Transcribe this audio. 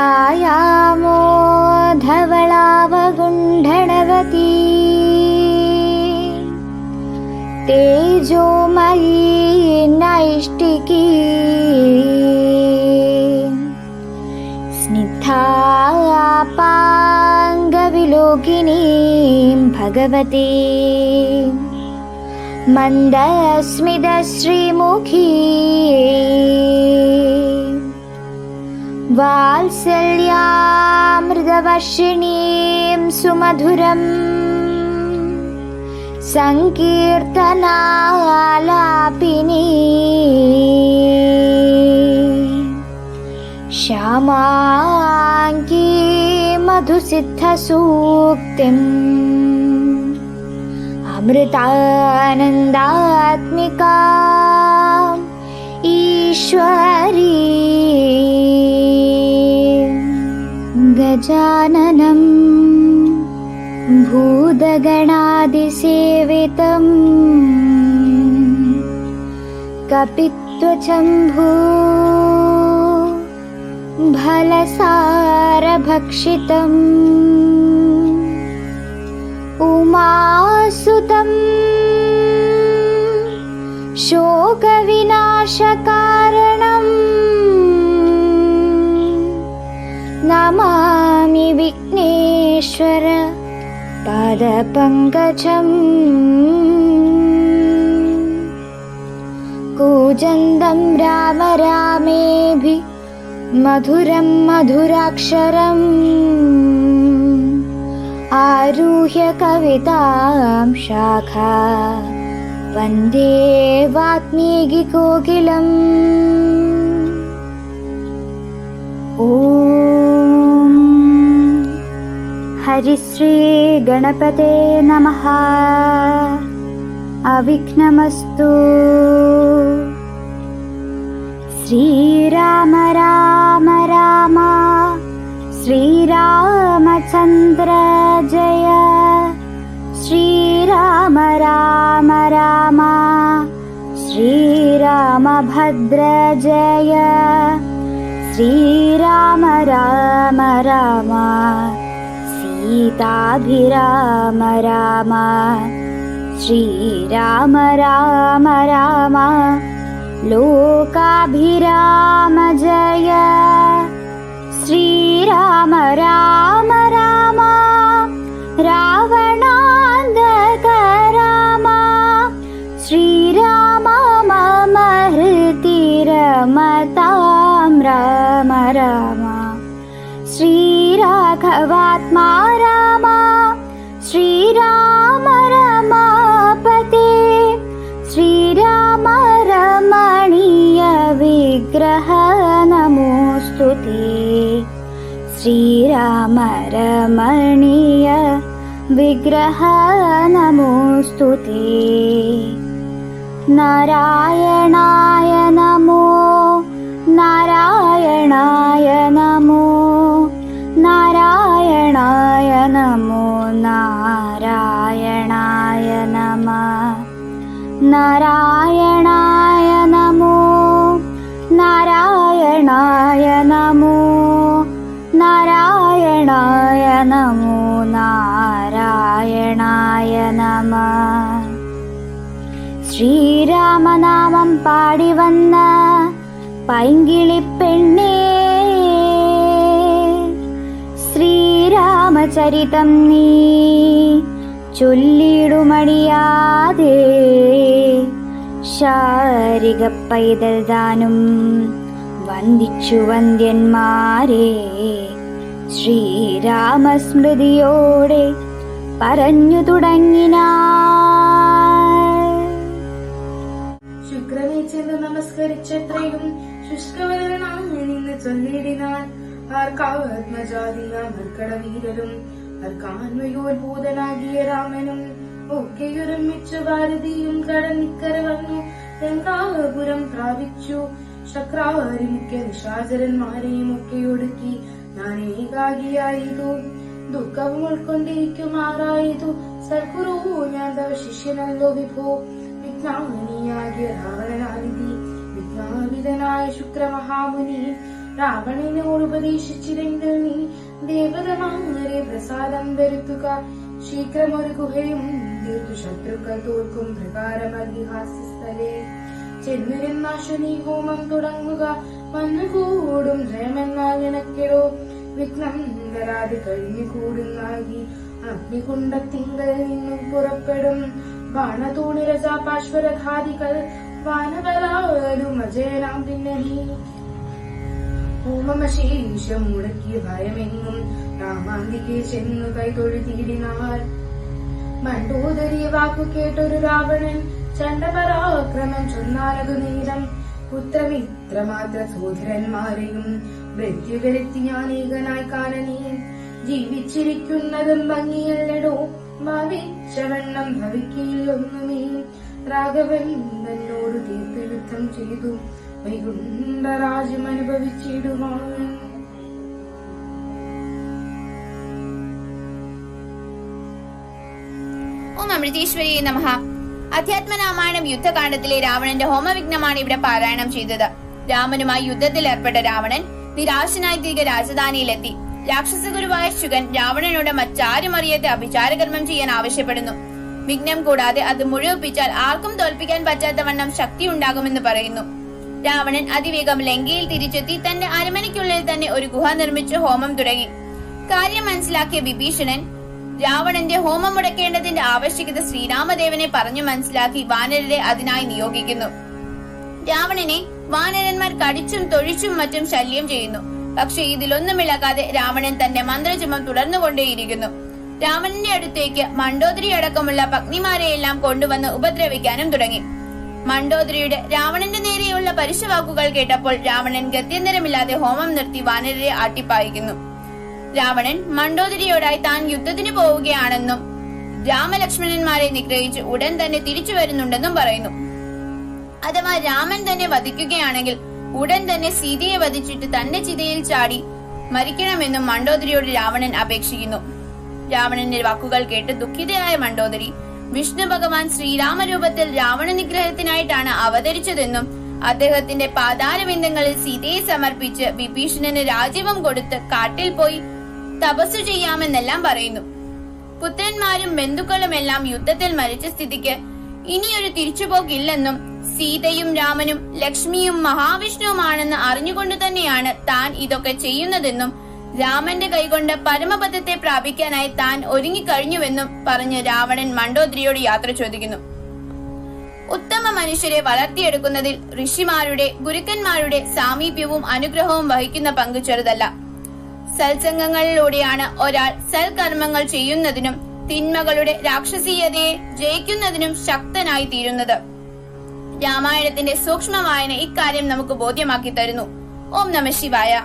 ഛായാമോ ധവളാവഗുണ്ഠണവതി തേജോമയീ നൈഷ്ഠികീ സ്നിഗ്ധാപാംഗവിലോകിനീം ഭഗവതി മന്ദസ്മിതശ്രീമുഖീ വാത്സല്യാമൃതവർഷിണീം സുമധുരം സങ്കീർത്തനാലാപിനീ ശ്യാമാംഗീ മധുസിദ്ധസൂക്തിം അമൃതാനന്ദാത്മികാ ഈശ്വരീ ഗജാനനം ഭൂതഗണാദിസേവിതം കപിത്വചംഭൂ ഫലസാരഭക്ഷിതം ഉമാസുതം ശോകവിനാശകാരണം നമാമി വിഘ്നേശ്വര പാദപങ്കജം കൂജന്തം രാമ രാമേഭി മധുരം മധുരാക്ഷരം ആരുഹ്യ കവിതാം ശാഖാ വന്ദേ വാത്മീകികോകിലം. ഓം ഹരിശ്രീ ഗണപതേ നമഃ. അവിഘ്നമസ്തു. ശ്രീരാമ രാമ രാമ ശ്രീരാമചന്ദ്ര ജയ. ശ്രീരാമ രാമ രാമ ശ്രീരാമഭദ്ര ജയ. ശ്രീരാമ രാമ രാമ സീതാഭിരാമ രാമ. ശ്രീരാമ രാമ രാമ ലോകാഭിരാമ ജയ. ശ്രീരാമ രാമ രാമ രാവണാന്തക രാമ. ശ്രീരാമ മമ ഹൃദി രമതാം രാമ രാമ. ശ്രീരാഘവാത്മാ രാമ. ശ്രീരാമ രമാപതേ. ശ്രീരാമ രമണീയ വിഗ്രഹ നമോസ്തുതേ. ശ്രീരാമ രമണീയ വിഗ്രഹ നമോസ്തുതേ. നാരായണായ നമോ നാരായണായ നമോ നാരായണായ നമോ നാരായണായ നമഃ. നാരായണായ നമോ നാരായണായ നമോ നാരായണായ നമോ നാരായണായ നമഃ. ശ്രീരാമനാമം പാടി വന്ന പൈങ്കിളിപ്പെണ്ണേ, ശ്രീരാമചരിതം നീ ചൊല്ലിടുമടിയാതെ. ശാരിക പൈതൽ താനും വന്ദിച്ചു വന്ദ്യന്മാരെ. ശ്രീരാമസ്മൃതിയോടെ പറഞ്ഞു തുടങ്ങിനാൾ. ശുക്രനെ ചെന്ന് നമസ്കരിച്ചത്രയും ശുഷ്കവരണായി നിന്ന് ചൊല്ലിടിനാൾ. ആർക്കാത്മജാതിയ മർക്കടവീരരും ആർക്കാന്വയോത്ഭൂതനാകിയ രാമനും ഒക്കെയൊരുമിച്ചു ഭാരതിയും കടന്നിക്കര വന്നു ലങ്കാപുരം പ്രാപിച്ചു. ശക്രാരി മുഖ്യ നിശാചരന്മാരെയും ഒക്കെ ഒടുക്കി ഞാൻ ഏകാകിയായതു. ദുഃഖവും ഉൾക്കൊണ്ടിരിക്കുമാറായതു സദ്ഗുരു ഞാൻ തവ ശിഷ്യനല്ലോ വിഭോ. വിജ്ഞാനിയാകിയ രാവണനാനിധി വിജ്ഞാപിതനായ ശുക്രമഹാമുനി രാവണനോട് ഉപദേശിച്ചിരെങ്കിൽ നീ ദേവതമാരെ പ്രസാദം വരുത്തുക. ശീഘ്രമൊരു ഗുഹയും തീർത്തു ശത്രുക്കൾ തോൽക്കും പ്രകാരം അതിഹാസ്യസ്ഥലേ ചെന്നിരുന്നാശു നീ ഹോമം തുടങ്ങുക. വന്നുകൂടും ജയമെന്നാൽ നിനക്കെടോ വിഘ്നം വരാതെ കഴിഞ്ഞു കൂടുന്നാകി. അഗ്നികുണ്ടത്തിങ്കൽ നിന്നും പുറപ്പെടും ബാണതൂണിരജ പാശ്വരധാരികൾ വാനവരാലും അജയനാം പിന്നെ നീ. ഹോമശേഷം മുടക്കിയ ഭയമെങ്ങും രാമാന്തികെ ചെന്നു കൈതൊഴുതിയിടിനാൾ. മണ്ടോദരിയ വാക്കു കേട്ടൊരു രാവണൻ ചണ്ഡപരാക്രമം ചൊന്നാലതു നേരം. പുത്രമിത്രമാത്ര സോദരന്മാരെയും മൃത്യു വരുത്തി ഞാൻ ഏകനായി കാനനീ. ജീവിച്ചിരിക്കുന്നതും ഭംഗിയല്ലടോ ഭാവിച്ചവണ്ണം ഭവിക്കയില്ലൊന്നുമേ. രാഘവൻ തന്നോട് തീർത്ത് യുദ്ധം ചെയ്തു വൈകുണ്ഠരാജ്യം അനുഭവിച്ചിടുവാൻ. ഓം അമൃതേശ്വരി നമഃ. അധ്യാത്മരാമായണം യുദ്ധകാണ്ഡത്തിലെ രാവണന്റെ ഹോമവിഘ്നമാണ് ഇവിടെ പാരായണം ചെയ്തത്. രാമനുമായി യുദ്ധത്തിൽ ഏർപ്പെട്ട രാവണൻ നിരാശനായി തിരികെ രാജധാനിയിലെത്തി. രാക്ഷസ ഗുരുവായ ശുഗൻ രാവണനോട് മറ്റാരും അറിയാതെ അഭിചാരകർമ്മം ചെയ്യാൻ ആവശ്യപ്പെടുന്നു. വിഘ്നം കൂടാതെ അത് മുഴുവിപ്പിച്ചാൽ ആർക്കും തോൽപ്പിക്കാൻ പറ്റാത്തവണ്ണം ശക്തി ഉണ്ടാകുമെന്ന് പറയുന്നു. രാവണൻ അതിവേഗം ലങ്കയിൽ തിരിച്ചെത്തി തന്റെ അരമനയ്ക്കുള്ളിൽ തന്നെ ഒരു ഗുഹ നിർമ്മിച്ച് ഹോമം തുടങ്ങി. കാര്യം മനസ്സിലാക്കിയ വിഭീഷണൻ രാവണന്റെ ഹോമം മുടക്കേണ്ടതിന്റെ ആവശ്യകത ശ്രീരാമദേവനെ പറഞ്ഞു മനസ്സിലാക്കി വാനരരെ അതിനായി നിയോഗിക്കുന്നു. രാവണനെ വാനരന്മാർ കടിച്ചും തൊഴിച്ചും മറ്റും ശല്യം ചെയ്യുന്നു. പക്ഷെ ഇതിലൊന്നും ഇളകാതെ രാവണൻ തന്റെ മന്ത്രജപം തുടർന്നുകൊണ്ടേയിരിക്കുന്നു. രാവണന്റെ അടുത്തേക്ക് മണ്ടോദരി അടക്കമുള്ള പത്നിമാരെയെല്ലാം കൊണ്ടുവന്ന് ഉപദ്രവിക്കാനും തുടങ്ങി. മണ്ടോദരിയുടെ രാവണന്റെ നേരെയുള്ള പരുഷവാക്കുകൾ കേട്ടപ്പോൾ രാവണൻ ഗത്യന്തരമില്ലാതെ ഹോമം നിർത്തി വാനരരെ ആട്ടിപ്പായിക്കുന്നു. രാവണൻ മണ്ടോദരിയോടായി താൻ യുദ്ധത്തിന് പോവുകയാണെന്നും രാമലക്ഷ്മണന്മാരെ നിഗ്രഹിച്ച് ഉടൻ തന്നെ തിരിച്ചു വരുന്നുണ്ടെന്നും പറയുന്നു. അഥവാ രാമൻ തന്നെ വധിക്കുകയാണെങ്കിൽ ഉടൻ തന്നെ സീതയെ വധിച്ചിട്ട് തന്റെ ചിതയിൽ ചാടി മരിക്കണമെന്നും മണ്ടോദരിയോട് രാവണൻ അപേക്ഷിക്കുന്നു. രാവണന്റെ വാക്കുകൾ കേട്ട് ദുഃഖിതയായ മണ്ടോദരി വിഷ്ണു ഭഗവാൻ ശ്രീരാമരൂപത്തിൽ രാവണ നിഗ്രഹത്തിനായിട്ടാണ് അവതരിച്ചതെന്നും അദ്ദേഹത്തിന്റെ പാതാരബിന്ദങ്ങളിൽ സീതയെ സമർപ്പിച്ച് വിഭീഷണന് രാജ്യവും കൊടുത്ത് കാട്ടിൽ പോയി തപസ്സു ചെയ്യാമെന്നെല്ലാം പറയുന്നു. പുത്രന്മാരും ബന്ധുക്കളുമെല്ലാം യുദ്ധത്തിൽ മരിച്ച സ്ഥിതിക്ക് ഇനിയൊരു തിരിച്ചുപോക്കില്ലെന്നും സീതയും രാമനും ലക്ഷ്മിയും മഹാവിഷ്ണുവുമാണെന്ന് അറിഞ്ഞുകൊണ്ട് തന്നെയാണ് താൻ ഇതൊക്കെ ചെയ്യുന്നതെന്നും രാമന്റെ കൈകൊണ്ട് പരമപദത്തെ പ്രാപിക്കാനായി താൻ ഒരുങ്ങിക്കഴിഞ്ഞുവെന്നും പറഞ്ഞ് രാവണൻ മണ്ടോദരിയോട് യാത്ര ചോദിക്കുന്നു. ഉത്തമ മനുഷ്യരെ വളർത്തിയെടുക്കുന്നതിൽ ഋഷിമാരുടെ ഗുരുക്കന്മാരുടെ സാമീപ്യവും അനുഗ്രഹവും വഹിക്കുന്ന പങ്ക് ചെറുതല്ല. സത്സംഗങ്ങളിലൂടെയാണ് ഒരാൾ സൽകർമ്മങ്ങൾ ചെയ്യുന്നതിനും തിന്മകളുടെ രാക്ഷസീയതയെ ജയിക്കുന്നതിനും ശക്തനായി തീരുന്നത്. രാമായണത്തിന്റെ സൂക്ഷ്മ വായന ഇക്കാര്യം നമുക്ക് ബോധ്യമാക്കി തരുന്നു. ഓം നമഃ ശിവായ.